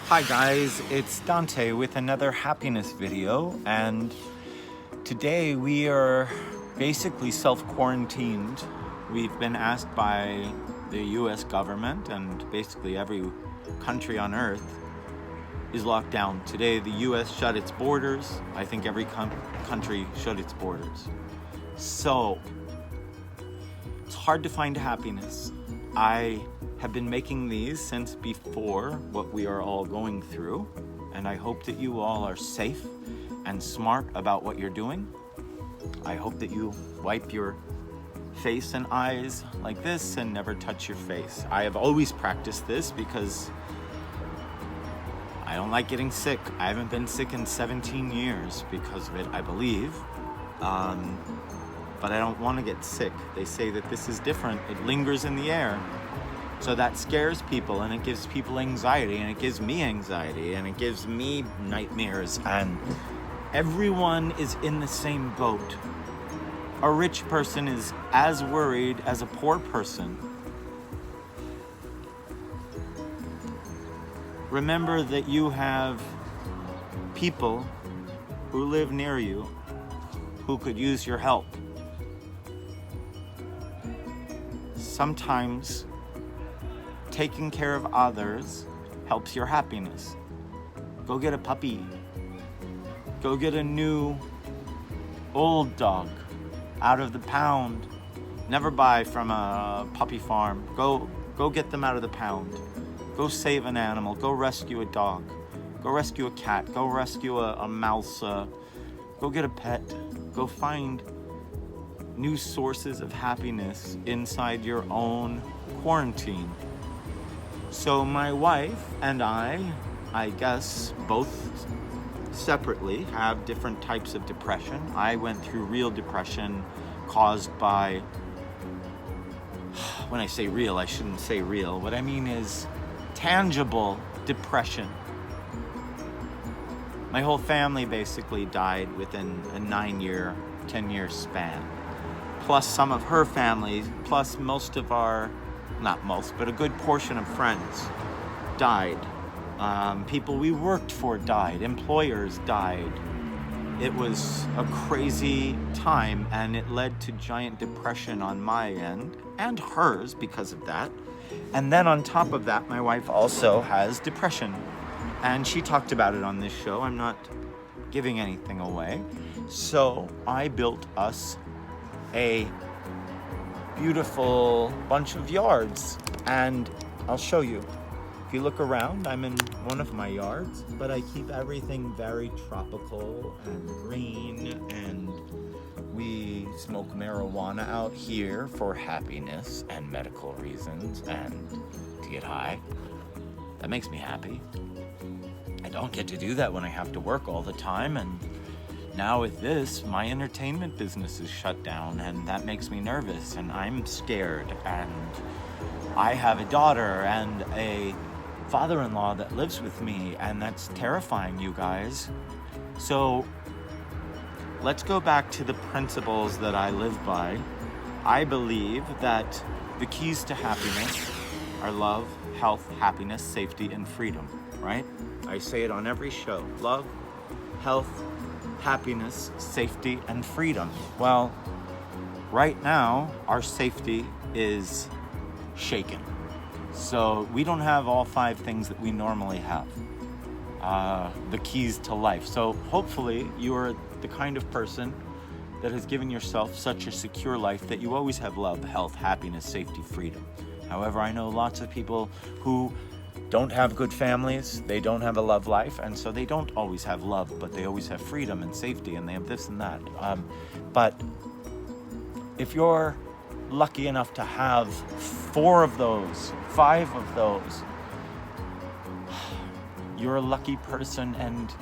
Hi guys, it's Dante with another happiness video, and today we are basically self-quarantined. We've been asked by the US government, and basically every country on earth is locked down. Today the US shut its borders. I think every country shut its borders. So it's hard to find happiness. I have been making these since before what we are all going through, and I hope that you all are safe and smart about what you're doing. I hope that you wipe your face and eyes like this and never touch your face. I have always practiced this because I don't like getting sick. I haven't been sick in 17 years because of it, I believe. But I don't want to get sick. They say that this is different. It lingers in the air. So that scares people, and it gives people anxiety, and it gives me anxiety, and it gives me nightmares, and everyone is in the same boat. A rich person is as worried as a poor person. Remember that you have people who live near you who could use your help. Sometimes taking care of others helps your happiness. Go get a puppy. Go get a new old dog out of the pound. Never buy from a puppy farm. Go get them out of the pound. Go save an animal. Go rescue a dog. Go rescue a cat. Go rescue a mouse. Go get a pet. Go find new sources of happiness inside your own quarantine. So my wife and I guess both separately have different types of depression. I went through real depression caused by, when I say real, I shouldn't say real. What I mean is tangible depression. My whole family basically died within a 9-year, 10-year span. Plus some of her family, plus most of our, not most, but a good portion of friends died. People we worked for died. Employers died. It was a crazy time, and it led to giant depression on my end and hers because of that. And then on top of that, my wife also has depression, and she talked about it on this show. I'm not giving anything away. So I built us a beautiful bunch of yards, and I'll show you. If you look around, I'm in one of my yards, but I keep everything very tropical and green, and we smoke marijuana out here for happiness and medical reasons and to get high. That makes me happy. I don't get to do that when I have to work all the time, and now with this, my entertainment business is shut down, and that makes me nervous, and I'm scared, and I have a daughter and a father-in-law that lives with me, and that's terrifying, you guys. So let's go back to the principles that I live by. I believe that the keys to happiness are love, health, happiness, safety, and freedom, right? I say it on every show. Love, health, happiness, safety, and freedom. Well, right now, our safety is shaken. So we don't have all 5 things that we normally have. The keys to life. So hopefully you are the kind of person that has given yourself such a secure life that you always have love, health, happiness, safety, freedom. However, I know lots of people who don't have good families, they don't have a love life, and so they don't always have love, but they always have freedom and safety, and they have this and that. But if you're lucky enough to have 4 of those, 5 of those, you're a lucky person, and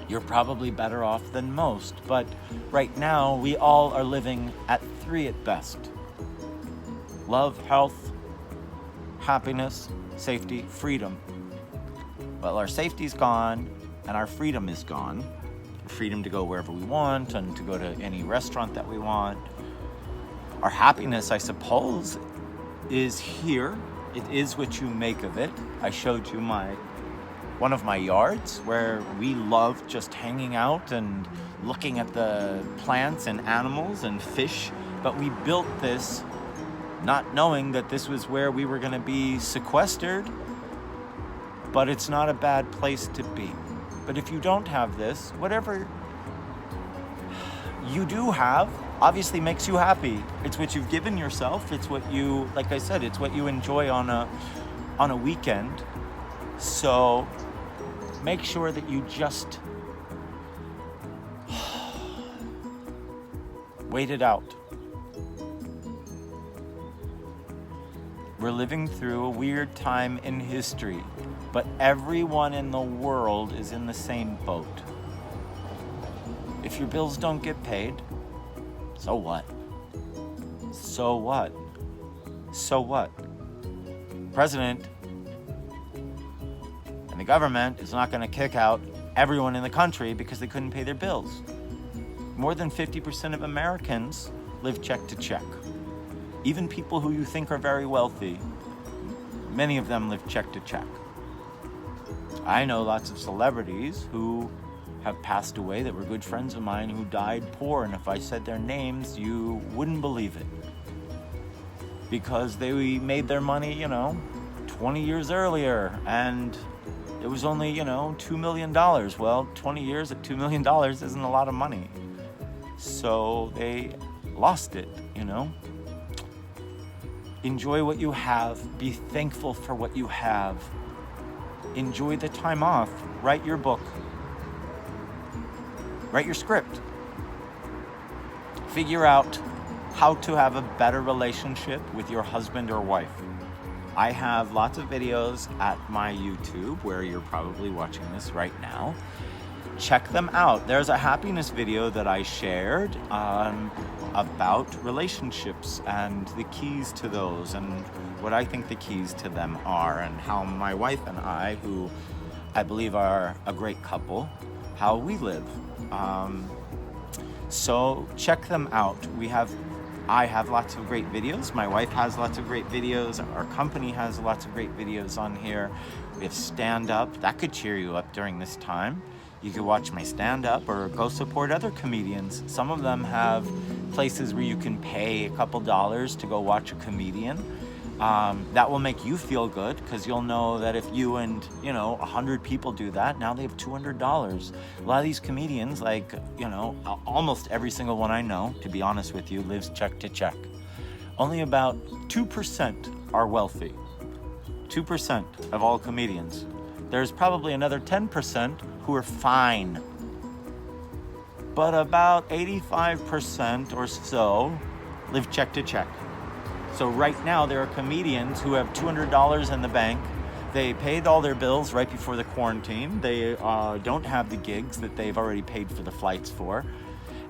you're probably better off than most. But right now, we all are living at 3 at best. Love, health, happiness, safety, freedom. Well, our safety's gone, and our freedom is gone. Freedom to go wherever we want, and to go to any restaurant that we want. Our happiness, I suppose, is here. It is what you make of it. I showed you one of my yards where we love just hanging out and looking at the plants and animals and fish, but we built this not knowing that this was where we were going to be sequestered, but it's not a bad place to be. But if you don't have this, whatever you do have obviously makes you happy. It's what you've given yourself. It's what you, like I said, it's what you enjoy on a weekend. So make sure that you just wait it out. We're living through a weird time in history, but everyone in the world is in the same boat. If your bills don't get paid, so what? So what? So what? President and the government is not going to kick out everyone in the country because they couldn't pay their bills. More than 50% of Americans live check to check. Even people who you think are very wealthy, many of them live check to check. I know lots of celebrities who have passed away that were good friends of mine who died poor, and if I said their names, you wouldn't believe it. Because they made their money, 20 years earlier, and it was only, $2 million. Well, 20 years at $2 million isn't a lot of money. So they lost it, Enjoy what you have. Be thankful for what you have. Enjoy the time off. Write your book. Write your script. Figure out how to have a better relationship with your husband or wife. I have lots of videos at my YouTube where you're probably watching this right now. Check them out. There's a happiness video that I shared about relationships and the keys to those and what I think the keys to them are, and how my wife and I, who I believe are a great couple, how we live. So check them out. I have lots of great videos. My wife has lots of great videos. Our company has lots of great videos on here. We have Standup. That could cheer you up during this time. You could watch my stand-up or go support other comedians. Some of them have places where you can pay a couple dollars to go watch a comedian. That will make you feel good, because you'll know that if you and 100 people do that, now they have $200. A lot of these comedians, almost every single one I know, to be honest with you, lives check to check. Only about 2% are wealthy. 2% of all comedians. There's probably another 10% who are fine. But about 85% or so live check to check. So right now there are comedians who have $200 in the bank. They paid all their bills right before the quarantine. They don't have the gigs that they've already paid for the flights for.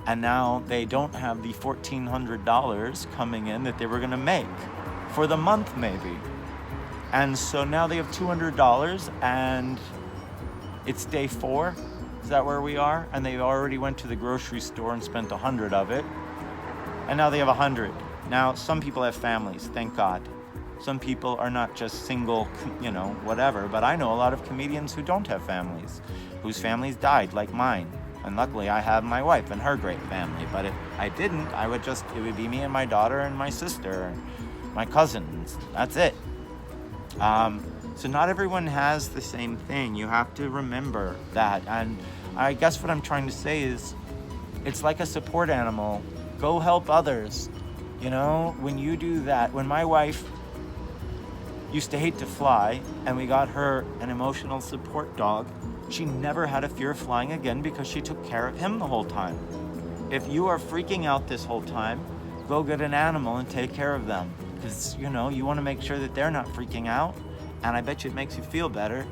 And now they don't have the $1,400 coming in that they were going to make for the month maybe. And so now they have $200 and it's day 4. Is that where we are? And they already went to the grocery store and spent 100 of it. And now they have 100. Now, some people have families, thank God. Some people are not just single, whatever. But I know a lot of comedians who don't have families, whose families died, like mine. And luckily, I have my wife and her great family. But if I didn't, it would be me and my daughter and my sister and my cousins. That's it. So not everyone has the same thing. You have to remember that. And I guess what I'm trying to say is, it's like a support animal. Go help others. When you do that, when my wife used to hate to fly and we got her an emotional support dog, she never had a fear of flying again because she took care of him the whole time. If you are freaking out this whole time, go get an animal and take care of them. Because, you want to make sure that they're not freaking out. And I bet you it makes you feel better.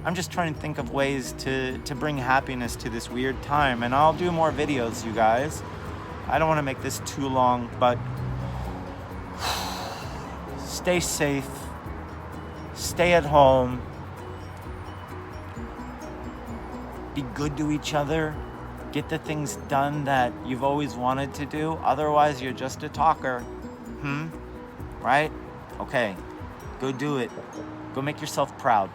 I'm just trying to think of ways to bring happiness to this weird time. And I'll do more videos, you guys. I don't want to make this too long, but stay safe. Stay at home. Be good to each other. Get the things done that you've always wanted to do. Otherwise, you're just a talker. Right? Okay. Go do it. Go make yourself proud.